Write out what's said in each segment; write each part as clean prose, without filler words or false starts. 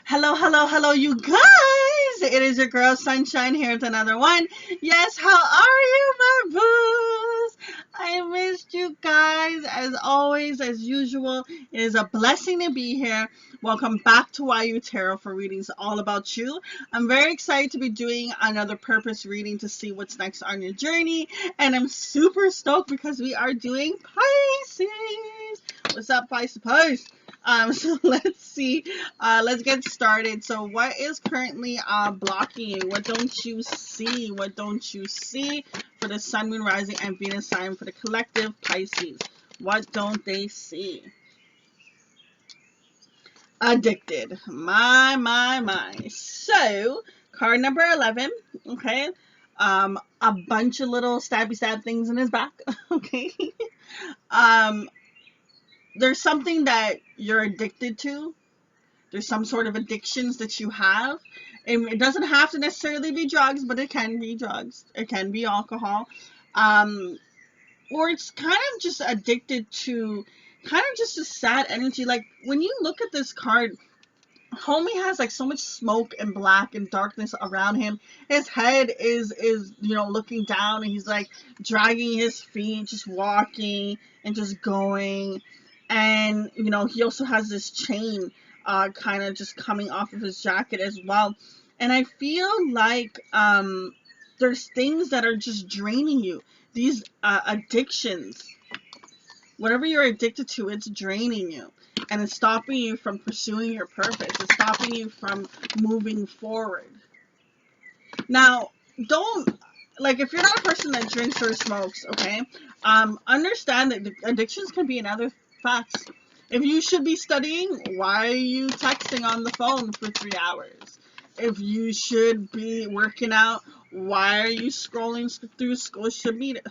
Hello, hello, hello, you guys! It is your girl Sunshine here with another one. Yes, how are you, my boos? I missed you guys as always, as usual. It is a blessing to be here. Welcome back to YU Tarot for readings all about you. I'm very excited to be doing another purpose reading to see what's next on your journey, and I'm super stoked because we are doing Pisces. What's up, Pisces? So let's see. Let's get started. So what is currently blocking you? What don't you see? What don't you see for the Sun, Moon, Rising, and Venus sign for the collective Pisces? What don't they see? Addicted. My. So, card number 11, okay? A bunch of little stabby stab things in his back, okay? um, there's something that you're addicted to. There's some sort of addictions that you have. And it doesn't have to necessarily be drugs, but it can be drugs. It can be alcohol. Um, or it's kind of just addicted to kind of just a sad energy. Like when you look at this card, homie has like so much smoke and black and darkness around him. His head is looking down, and he's like dragging his feet, just walking and just going. And he also has this chain kind of just coming off of his jacket as well. And I feel like there's things that are just draining you. These addictions, whatever you're addicted to, it's draining you, and it's stopping you from pursuing your purpose. It's stopping you from moving forward. Now, don't, like, if you're not a person that drinks or smokes, okay, understand that addictions can be in other facts. If you should be studying, why are you texting on the phone for 3 hours? If you should be working out, why are you scrolling through social media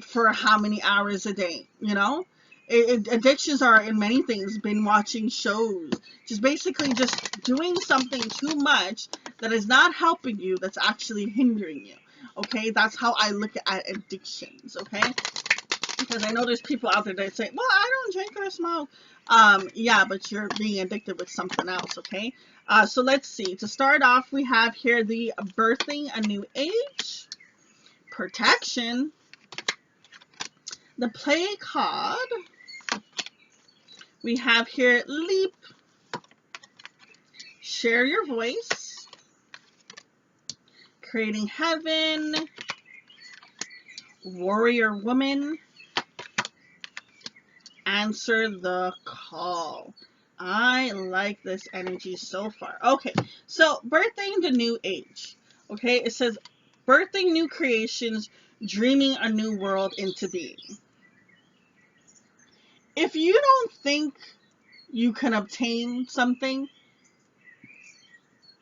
for how many hours a day? Addictions are in many things. Been watching shows, just basically just doing something too much that is not helping you, that's actually hindering you. Okay, that's how I look at addictions. Okay, because I know there's people out there that say, well, I don't drink or smoke. Yeah, but you're being addicted with something else. Okay, so let's see. To start off, we have here the birthing a new age, protection, the play card. We have here leap, share your voice, creating heaven, warrior woman, answer the call. I like this energy so far. Okay, so birthing the new age. Okay, it says birthing new creations, dreaming a new world into being. If you don't think you can obtain something,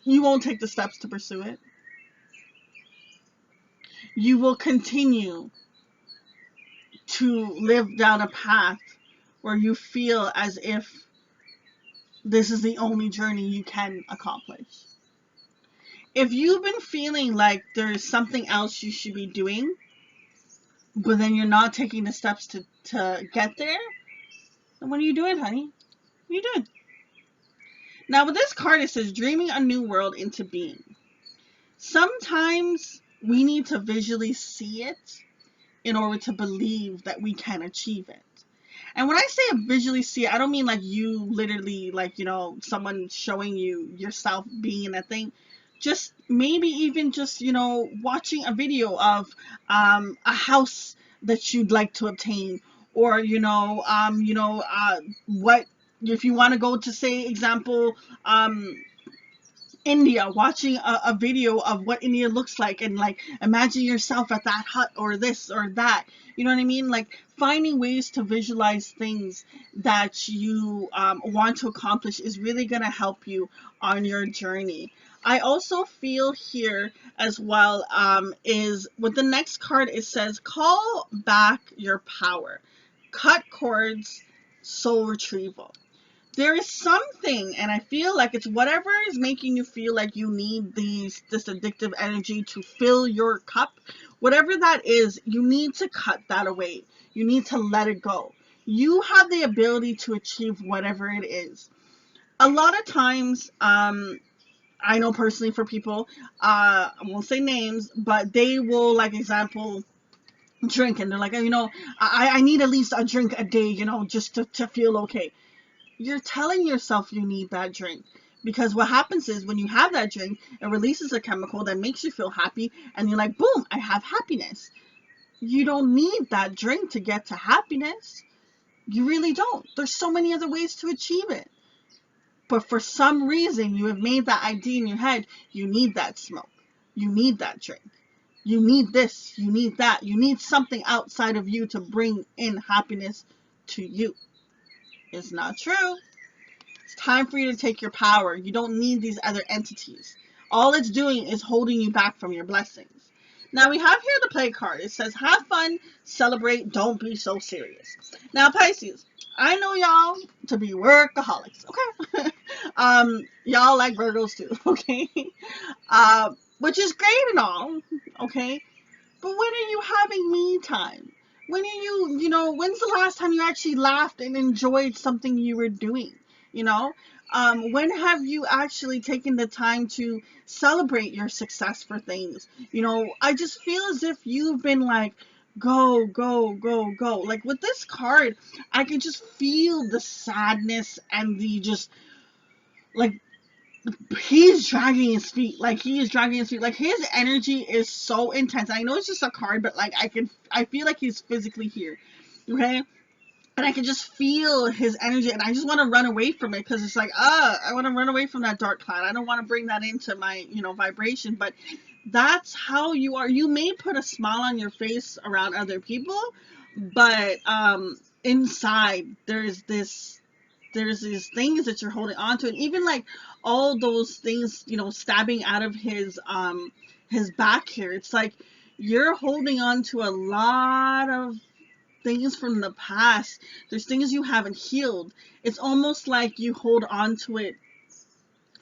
you won't take the steps to pursue it. You will continue to live down a path where you feel as if this is the only journey you can accomplish. If you've been feeling like there's something else you should be doing, but then you're not taking the steps to get there, then what are you doing, honey? What are you doing? Now, with this card, it says dreaming a new world into being. Sometimes we need to visually see it in order to believe that we can achieve it. And when I say visually see it, I don't mean like you literally, like, someone showing you yourself being in a thing. Just maybe even just, watching a video of a house that you'd like to obtain, or, what, if you want to go to, say, example, India, watching a video of what India looks like, and like imagine yourself at that hut or this or that. You know what I mean? Like finding ways to visualize things that you want to accomplish is really going to help you on your journey. I also feel here as well is with the next card, it says call back your power, cut cords, soul retrieval. There is something, and I feel like it's whatever is making you feel like you need this addictive energy to fill your cup. Whatever that is, you need to cut that away. You need to let it go. You have the ability to achieve whatever it is. A lot of times, I know personally for people, I won't say names, but they will, like, example, drink, and they're like, I need at least a drink a day, just to feel okay. You're telling yourself you need that drink. Because what happens is when you have that drink, it releases a chemical that makes you feel happy, and you're like, boom, I have happiness. You don't need that drink to get to happiness. You really don't. There's so many other ways to achieve it. But for some reason, you have made that idea in your head, you need that smoke. You need that drink. You need this. You need that. You need something outside of you to bring in happiness to you. It's not true. It's time for you to take your power. You don't need these other entities. All it's doing is holding you back from your blessings. Now we have here the play card. It says, have fun, celebrate, don't be so serious. Now, Pisces, I know y'all to be workaholics, okay? Y'all like Virgos too, okay? Which is great and all, okay? But when are you having me time? When are when's the last time you actually laughed and enjoyed something you were doing? You know, when have you actually taken the time to celebrate your success for things? I just feel as if you've been like, go, go, go, go. Like with this card, I can just feel the sadness and the just like he's dragging his feet. Like he is dragging his feet. Like his energy is so intense. I know it's just a card, but like I feel like he's physically here. Okay. And I can just feel his energy, and I just want to run away from it because it's like, I want to run away from that dark cloud. I don't want to bring that into my, vibration. But that's how you are. You may put a smile on your face around other people, but inside there's these things that you're holding on to, and even like all those things, stabbing out of his back here. It's like you're holding on to a lot of things from the past. There's things you haven't healed. It's almost like you hold on to it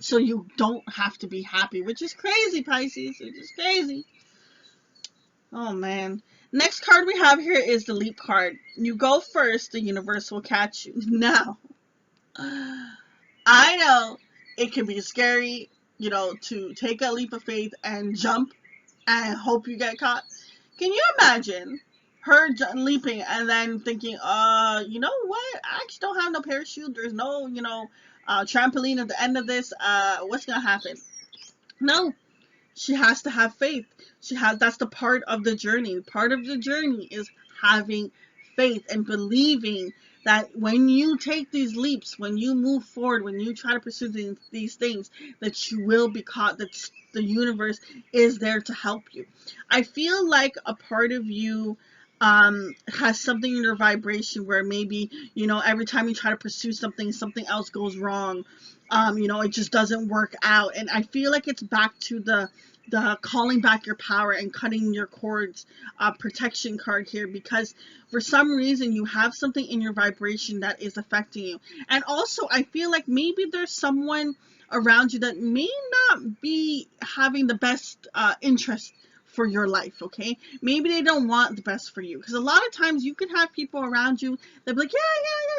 so you don't have to be happy, which is crazy, Pisces. It's just crazy. Oh man. Next card we have here is the leap card. You go first, the universe will catch you. Now, I know it can be scary, to take a leap of faith and jump and hope you get caught. Can you imagine her leaping and then thinking, you know what? I actually don't have no parachute. There's no, trampoline at the end of this. What's gonna happen? No, she has to have faith. That's the part of the journey. Part of the journey is having faith and believing that when you take these leaps, when you move forward, when you try to pursue these things, that you will be caught, that the universe is there to help you. I feel like a part of you has something in your vibration where maybe, every time you try to pursue something, something else goes wrong. It just doesn't work out. And I feel like it's back to the calling back your power and cutting your cords protection card here, because for some reason you have something in your vibration that is affecting you. And also I feel like maybe there's someone around you that may not be having the best interest for your life, okay? Maybe they don't want the best for you, because a lot of times you can have people around you that be like, yeah,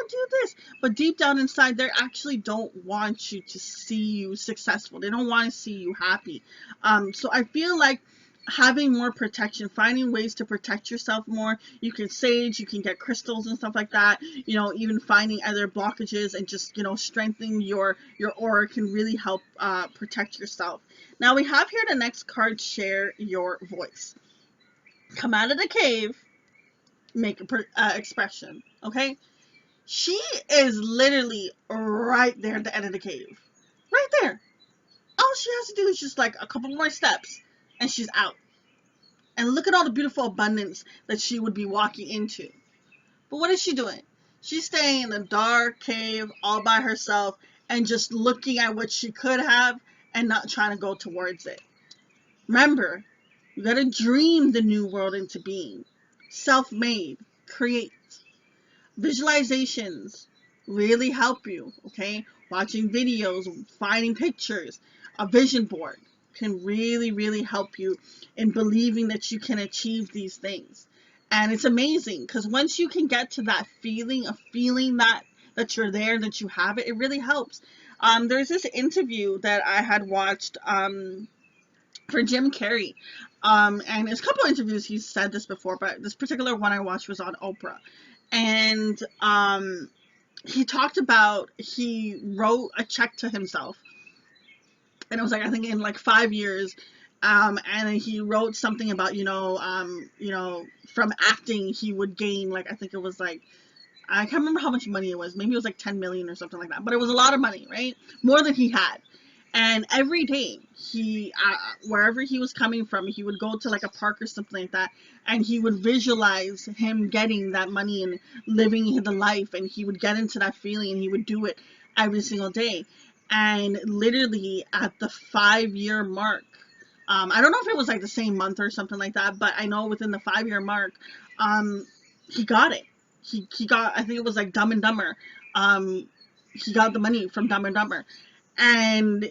do this, but deep down inside they actually don't want you to see you successful. They don't want to see you happy. So I feel like having more protection, finding ways to protect yourself more. You can sage, you can get crystals and stuff like that. Even finding other blockages and just, strengthening your aura can really help protect yourself. Now we have here the next card, share your voice. Come out of the cave, make an expression, okay? She is literally right there at the end of the cave. Right there. All she has to do is just like a couple more steps and she's out. And look at all the beautiful abundance that she would be walking into. But what is she doing? She's staying in a dark cave all by herself and just looking at what she could have and not trying to go towards it. Remember, you gotta dream the new world into being. Self-made. Create. Visualizations really help you, okay? Watching videos, finding pictures, a vision board can really, really help you in believing that you can achieve these things. And it's amazing because once you can get to that feeling of feeling that you're there, that you have it, it really helps. There's this interview that I had watched for Jim Carrey. And there's a couple of interviews he's said this before, but this particular one I watched was on Oprah. And he talked about, he wrote a check to himself, and it was like, I think in like 5 years. And he wrote something about, from acting he would gain, like, I think it was like, I can't remember how much money it was. Maybe it was like 10 million or something like that. But it was a lot of money, right? More than he had. And every day, wherever he was coming from, he would go to like a park or something like that, and he would visualize him getting that money and living the life, and he would get into that feeling, and he would do it every single day. And literally at the 5 year mark, I don't know if it was like the same month or something like that, but I know within the 5 year mark, he got it. He got, I think it was like Dumb and Dumber. He got the money from Dumb and Dumber. And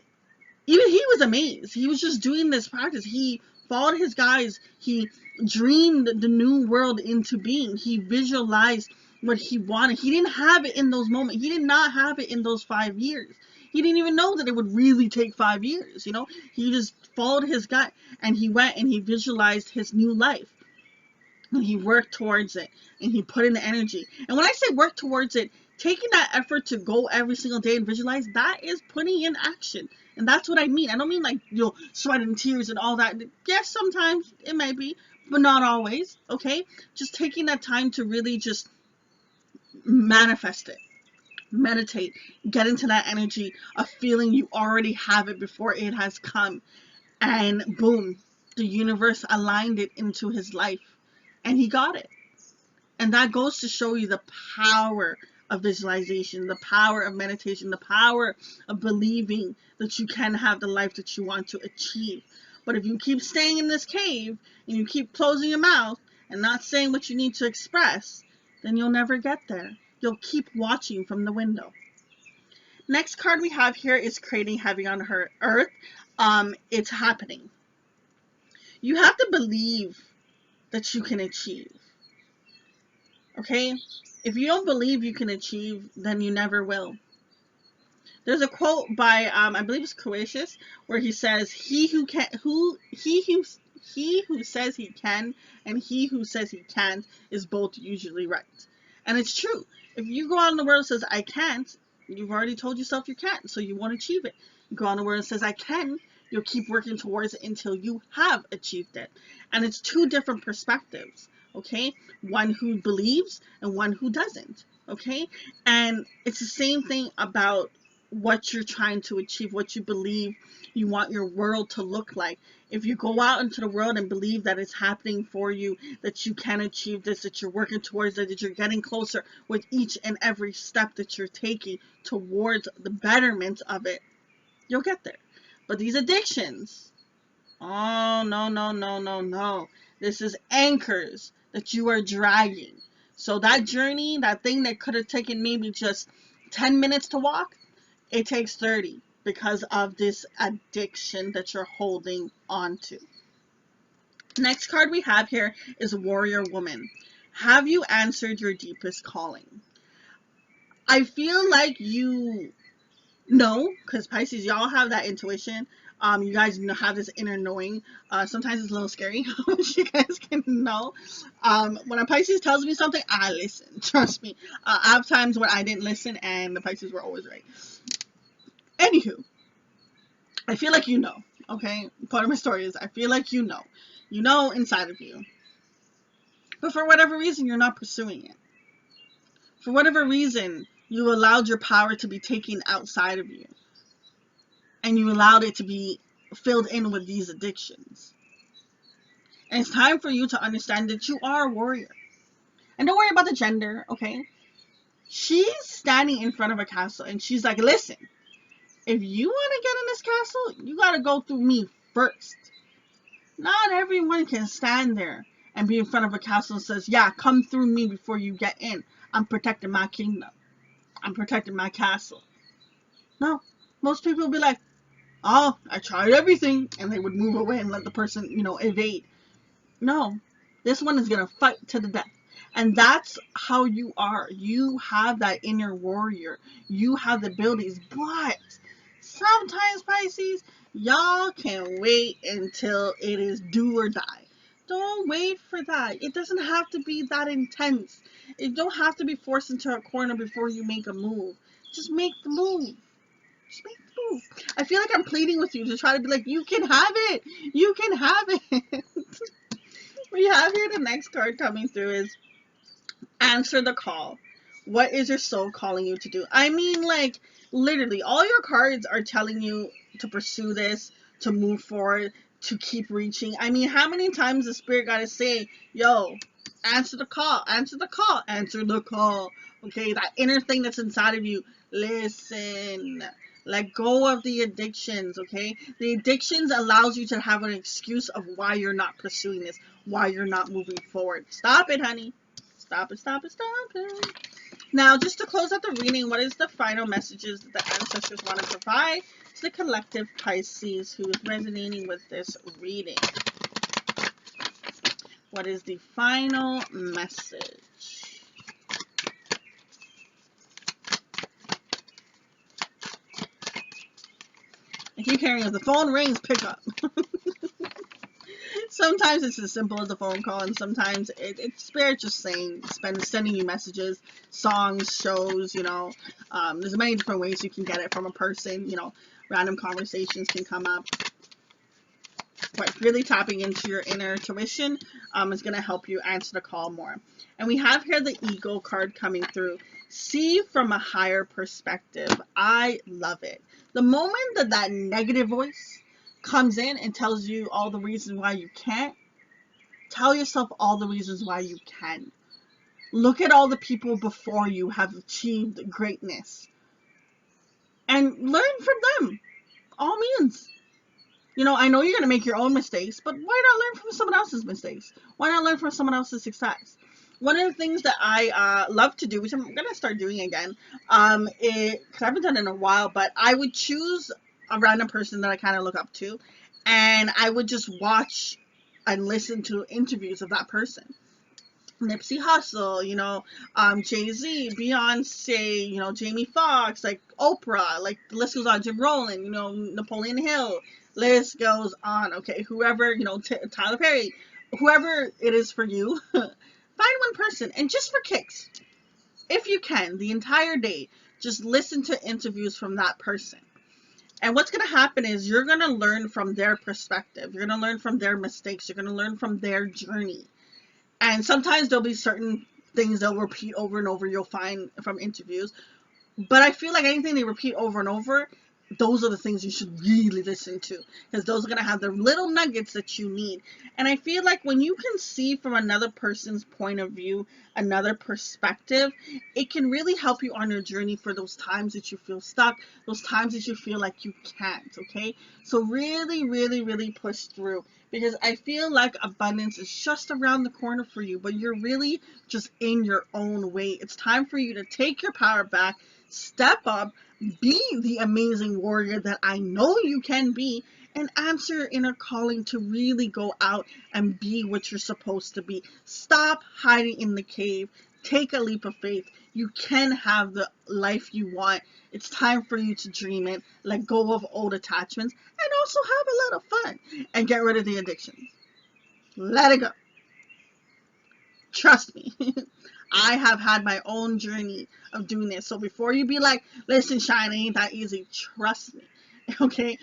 even he was amazed. He was just doing this practice. He followed his guides. He dreamed the new world into being. He visualized what he wanted. He didn't have it in those moments. He did not have it in those 5 years. He didn't even know that it would really take 5 years, He just followed his gut, and he went and he visualized his new life. And he worked towards it, and he put in the energy. And when I say work towards it, taking that effort to go every single day and visualize, that is putting in action. And that's what I mean. I don't mean like, sweat and tears and all that. Yes, sometimes it may be, but not always, okay? Just taking that time to really just manifest it. Meditate. Get into that energy of feeling you already have it before it has come. And boom, the universe aligned it into his life. And he got it. And that goes to show you the power of visualization, the power of meditation, the power of believing that you can have the life that you want to achieve. But if you keep staying in this cave and you keep closing your mouth and not saying what you need to express, then you'll never get there. You'll keep watching from the window. Next card we have here is creating heavy on her earth. It's happening. You have to believe that you can achieve. Okay? If you don't believe you can achieve, then you never will. There's a quote by I believe it's Croatius, where he says, he who says he can and he who says he can't is both usually right. And it's true. If you go out in the world and says I can't, you've already told yourself you can't, so you won't achieve it. You go out in the world and says I can, you'll keep working towards it until you have achieved it. And it's two different perspectives. Okay, one who believes and one who doesn't. Okay, and it's the same thing about what you're trying to achieve, what you believe you want your world to look like. If you go out into the world and believe that it's happening for you, that you can achieve this, that you're working towards it, that you're getting closer with each and every step that you're taking towards the betterment of it, you'll get there. But these addictions, oh, no, no, no, no, no. This is anchors that you are dragging. So that journey, that thing that could have taken maybe just 10 minutes to walk, it takes 30 because of this addiction that you're holding on to. Next card we have here is Warrior Woman. Have you answered your deepest calling? I feel like you know, because Pisces, y'all have that intuition. You guys have this inner knowing. Sometimes it's a little scary, which you guys can know. When a Pisces tells me something, I listen. Trust me. I have times where I didn't listen, and the Pisces were always right. Anywho, I feel like you know. Okay, part of my story is I feel like you know. You know inside of you. But for whatever reason, you're not pursuing it. For whatever reason, you allowed your power to be taken outside of you. And you allowed it to be filled in with these addictions. And it's time for you to understand that you are a warrior. And don't worry about the gender, okay? She's standing in front of a castle and she's like, listen, if you want to get in this castle, you got to go through me first. Not everyone can stand there and be in front of a castle and says, yeah, come through me before you get in. I'm protecting my kingdom. I'm protecting my castle. No, most people will be like, oh, I tried everything, and they would move away and let the person, evade. No, This one is going to fight to the death. And that's how you are. You have that inner warrior. You have the abilities. But sometimes, Pisces, y'all can wait until it is do or die. Don't wait for that. It doesn't have to be that intense. You don't have to be forced into a corner before you make a move. Just make the move. Just make the move. I feel like I'm pleading with you to try to be like, you can have it. You can have it. We have here the next card coming through is answer the call. What is your soul calling you to do? I mean, like, literally, all your cards are telling you to pursue this, to move forward, to keep reaching. I mean, how many times the spirit got to say, yo, answer the call, answer the call, answer the call. Okay, that inner thing that's inside of you, listen. Let go of the addictions, okay? The addictions allows you to have an excuse of why you're not pursuing this, why you're not moving forward. Stop it, honey. Stop it, stop it, stop it. Now, just to close out the reading, what is the final messages that the ancestors want to provide to the collective Pisces who is resonating with this reading? What is the final message? I keep hearing if the phone rings, pick up. Sometimes it's as simple as a phone call, and sometimes it's spirit just sending you messages, songs, shows, there's many different ways you can get it from a person, random conversations can come up. But really tapping into your inner intuition is going to help you answer the call more. And we have here the Eagle card coming through. See from a higher perspective. I love it. The moment that negative voice comes in and tells you all the reasons why you can't, tell yourself all the reasons why you can. Look at all the people before you have achieved greatness and learn from them. All means. I know you're going to make your own mistakes, but why not learn from someone else's mistakes? Why not learn from someone else's success? One of the things that I love to do, which I'm going to start doing again, because I haven't done it in a while, but I would choose a random person that I kind of look up to, and I would just watch and listen to interviews of that person. Nipsey Hussle, Jay-Z, Beyonce, Jamie Foxx, like Oprah, like the list goes on, Jim Rollin, Napoleon Hill, list goes on, okay, whoever, Tyler Perry, whoever it is for you, find one person, and just for kicks, if you can, the entire day, just listen to interviews from that person. And what's going to happen is you're going to learn from their perspective, you're going to learn from their mistakes, you're going to learn from their journey. And sometimes there'll be certain things they'll repeat over and over you'll find from interviews. But I feel like anything they repeat over and over, those are the things you should really listen to. Because those are going to have the little nuggets that you need. And I feel like when you can see from another person's point of view, another perspective, it can really help you on your journey for those times that you feel stuck, those times that you feel like you can't, okay? So really, really, really push through. Because I feel like abundance is just around the corner for you, but you're really just in your own way. It's time for you to take your power back, step up, be the amazing warrior that I know you can be, and answer your inner calling to really go out and be what you're supposed to be. Stop hiding in the cave. Take a leap of faith. You can have the life you want. It's time for you to dream it. Let go of old attachments and also have a little fun and get rid of the addictions. Let it go. Trust me. I have had my own journey of doing this. So before you be like, listen, Shine, it ain't that easy. Trust me. Okay?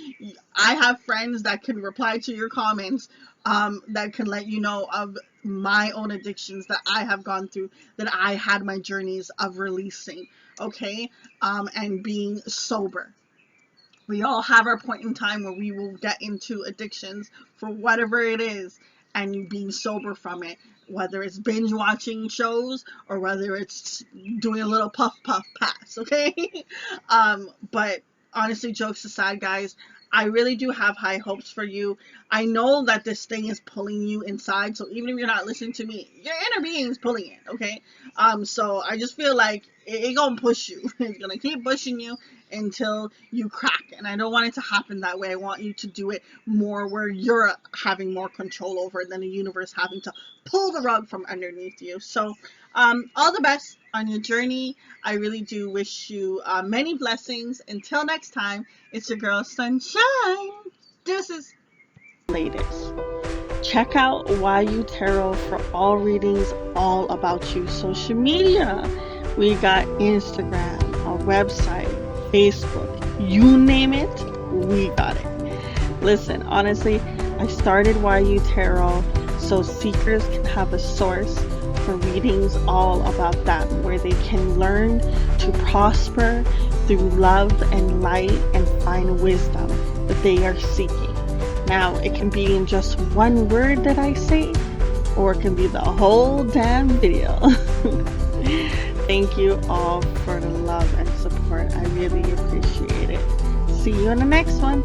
I have friends that can reply to your comments, that can let you know of my own addictions that I have gone through, that I had my journeys of releasing. Okay? And being sober. We all have our point in time where we will get into addictions for whatever it is, and you being sober from it, whether it's binge watching shows or whether it's doing a little puff pass, okay? But honestly, jokes aside, guys, I really do have high hopes for you. I know that this thing is pulling you inside, so even if you're not listening to me, your inner being is pulling it, okay? So I just feel like it gonna push you. It's gonna keep pushing you until you crack. And I don't want it to happen that way. I want you to do it more where you're having more control over it than the universe having to pull the rug from underneath you. So, all the best on your journey. I really do wish you many blessings. Until next time, it's your girl Sunshine. Deuces. Latest. Check out YU Tarot for all readings all about you. Social media. We got Instagram, our website, Facebook. You name it, we got it. Listen, honestly, I started YU Tarot so seekers can have a source for readings all about them, where they can learn to prosper through love and light and find wisdom that they are seeking. Now, it can be in just one word that I say, or it can be the whole damn video. Thank you all for the love and support. I really appreciate it. See you in the next one.